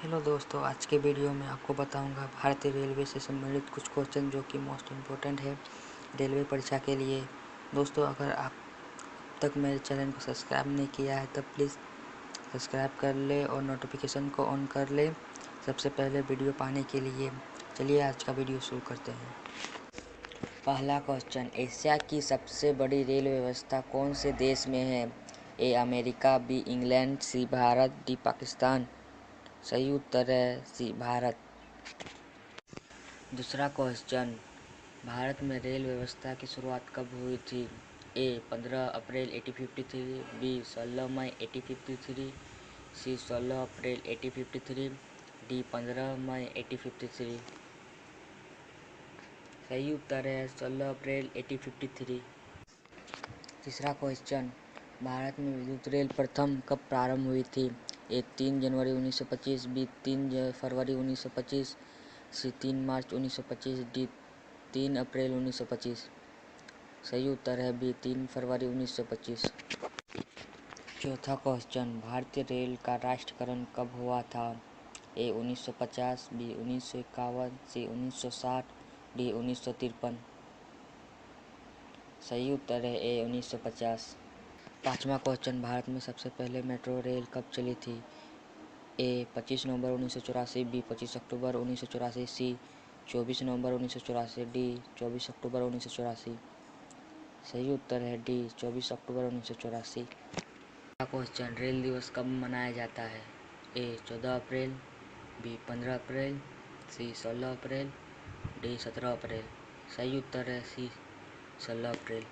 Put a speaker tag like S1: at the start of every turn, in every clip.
S1: Hello दोस्तों, आज के वीडियो में आपको बताऊंगा भारतीय रेलवे से संबंधित कुछ क्वेश्चन जो कि मोस्ट इम्पोर्टेंट है रेलवे परीक्षा के लिए। दोस्तों, अगर आप तक मेरे चैनल को सब्सक्राइब नहीं किया है तो प्लीज़ सब्सक्राइब कर ले और नोटिफिकेशन को ऑन कर ले सबसे पहले वीडियो पाने के लिए। चलिए आज का वीडियो शुरू करते हैं। पहला क्वेश्चन, एशिया की सबसे बड़ी रेल व्यवस्था कौन से देश में है? A America, B England, C Bharat, D Pakistan. सही उत्तर है सी भारत। दूसरा क्वेश्चन, भारत में रेल व्यवस्था की शुरुआत कब हुई थी? ए 15 अप्रैल 1853, बी 16 मई 1853, सी 16 अप्रैल 1853, डी 15 मई 1853। सही उत्तर है 16 अप्रैल 1853। तीसरा क्वेश्चन, भारत में विद्युत रेल प्रथम कब प्रारंभ हुई थी? ए 3 जनवरी 1925, बी 3 फरवरी 1925, सी 3 मार्च 1925, डी 3 अप्रैल 1925। सही उत्तर है बी 3 फरवरी 1925। चौथा क्वेश्चन, भारतीय रेल का राष्ट्रीयकरण कब हुआ था? ए 1950, बी 1951, सी 1960, डी 1953। सही उत्तर है ए 1950। पांचवा क्वेश्चन, भारत में सबसे पहले मेट्रो रेल कब चली थी? ए 25 नवंबर 1984, बी 25 अक्टूबर 1984, सी 24 नवंबर 1984, डी 24 अक्टूबर 1984। सही उत्तर है डी 24 अक्टूबर 1984। क्वेश्चन, रेल दिवस कब मनाया जाता है? ए 14 अप्रैल, बी 15 अप्रैल, सी 16 अप्रैल, डी 17 अप्रैल। सही उत्तर है सी 16 अप्रैल।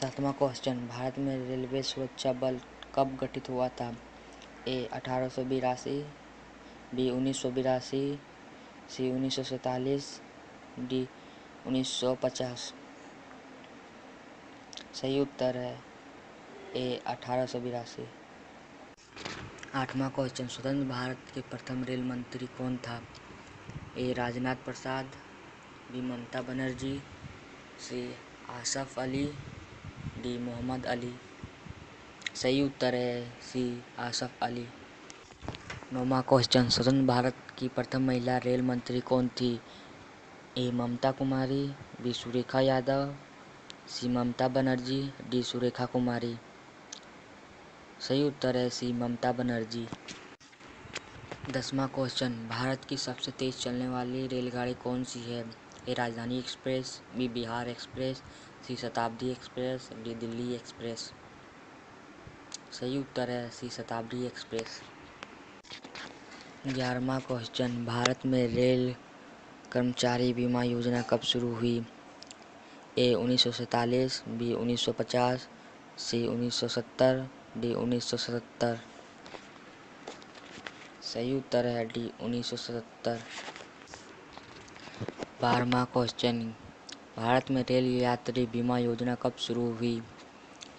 S1: सातवां क्वेश्चन, भारत में रेलवे सुरक्षा बल कब गठित हुआ था? ए 1882, बी 1982, सी 1947, डी 1950। सही उत्तर है ए 1882। आठवां क्वेश्चन, स्वतंत्र भारत के प्रथम रेल मंत्री कौन था? ए राजनाथ प्रसाद, बी ममता बनर्जी, सी आसफ अली, डी मोहम्मद अली। सही उत्तर है सी आसफ अली। नौवां क्वेश्चन, स्वतंत्र भारत की प्रथम महिला रेल मंत्री कौन थी? ए ममता कुमारी, बी सुरेखा यादव, सी ममता बनर्जी, डी सुरेखा कुमारी। सही उत्तर है सी ममता बनर्जी। 10वां क्वेश्चन, भारत की सबसे तेज चलने वाली रेलगाड़ी कौन सी है? ए राजधानी एक्सप्रेस, बी बिहार एक्सप्रेस, सी शताब्दी एक्सप्रेस, डी दिल्ली एक्सप्रेस। सही उत्तर है सी शताब्दी एक्सप्रेस। 11वां क्वेश्चन, भारत में रेल कर्मचारी बीमा योजना कब शुरू हुई? ए 1947, बी 1950, सी 1970, डी 1977। सही उत्तर है डी 1977। 12वां क्वेश्चन, भारत में रेल यात्री बीमा योजना कब शुरू हुई?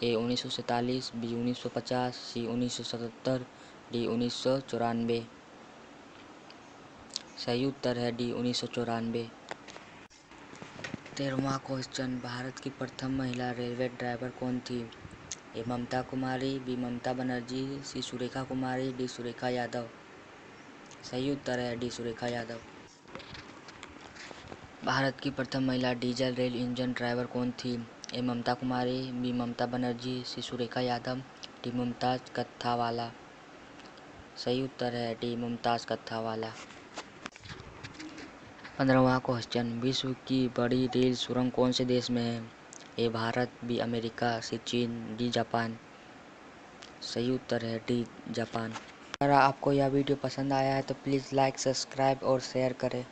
S1: ए 1947, बी 1950, सी 1977, डी 1994। सही उत्तर है डी 1994। 13वां क्वेश्चन, भारत की प्रथम महिला रेलवे ड्राइवर कौन थी? ए ममता कुमारी, बी ममता बनर्जी, सी सुरेखा कुमारी, डी सुरेखा यादव। सही उत्तर है डी सुरेखा यादव। भारत की प्रथम महिला डीजल रेल इंजन ड्राइवर कौन थी? ए ममता कुमारी, बी ममता बनर्जी, सी सुरेखा यादव, डी मुमताज कत्थावाला। सही उत्तर है डी मुमताज कत्थावाला। 15वां क्वेश्चन, विश्व की बड़ी रेल सुरंग कौन से देश में है? ए भारत, बी अमेरिका, सी चीन, डी जापान। सही उत्तर है डी जापान। अगर आपको यह वीडियो पसंद आया है तो प्लीज़ लाइक, सब्सक्राइब और शेयर करें।